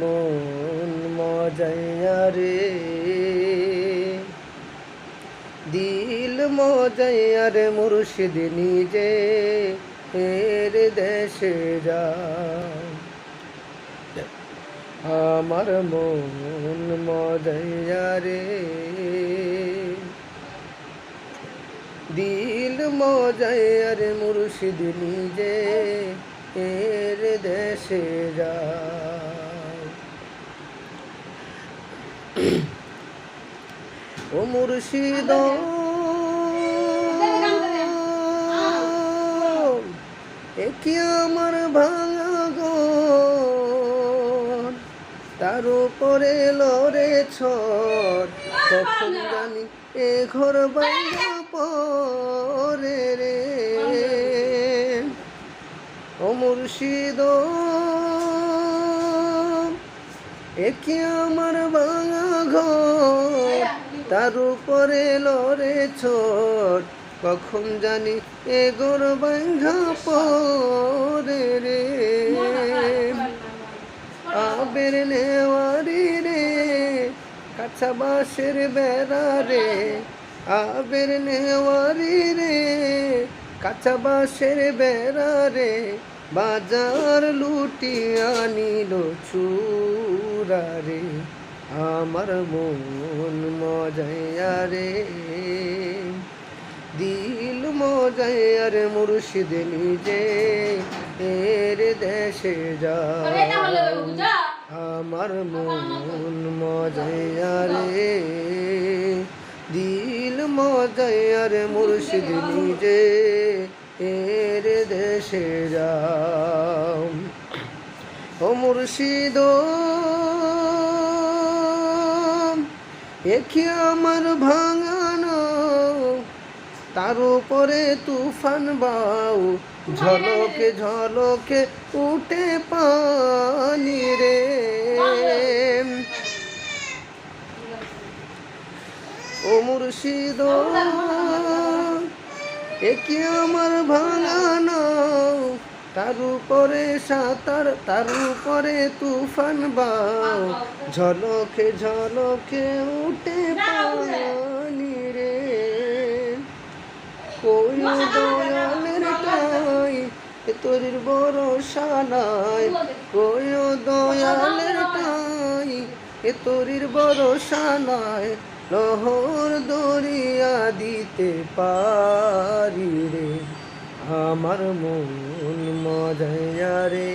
মন মজাইয়া রে, দিল মজাইয়া রে মুর্শিদ নিজে এর দেশে যা। আমার মন মজাইয়া রে, দিল মজাইয়া রে মুর্শিদ নিজে এর দেশে যা। ও মুর্শিদ একি আমার ভাঙা ঘর, তার উপরে লড়ে ছড়, কখন জানি এ ঘর ভাঙা পরে রে। ও মুর্শিদ একি আমার ভাঙা ঘর, তার উপরে লড়ে ছড়, কখন জানি এ ঘর ভাঙা পরে রে। আবের নেওয়ারি রে, কাঁচা বাঁশের বেড়া রে, আবের নেওয়ারি রে, কাঁচা বাঁশের বেড়া রে, বাজার লুটিয়া নিল চুরা রে। আমার মন মজাইয়া রে, দিল মজাইয়া রে মুর্শিদ নিজে এর দেশে যা। আমার মন মজাইয়া রে, দিল মজাইয়া রে মুর্শিদ নিজে এর দেশে যা। ও মুর্শিদ একি আমার ভাঙানো, তার উপরে তুফান বাউ, ঝলকে ঝলকে উঠে পানি রে। ও মুর্শিদ একি আমার ভাঙানো, তার উপরে সাঁতার, তার উপরে তুফান বাউ, ঝলকে ঝলকে উঠে পানি রে। কই দয়ালের ঠাই এ তোরির ভরসা নাই, কই দয়ালের ঠাই এ তোরির ভরসা নাই, লহর দরিয়া দিতে পারি রে। আমার মন মজাইয়া রে।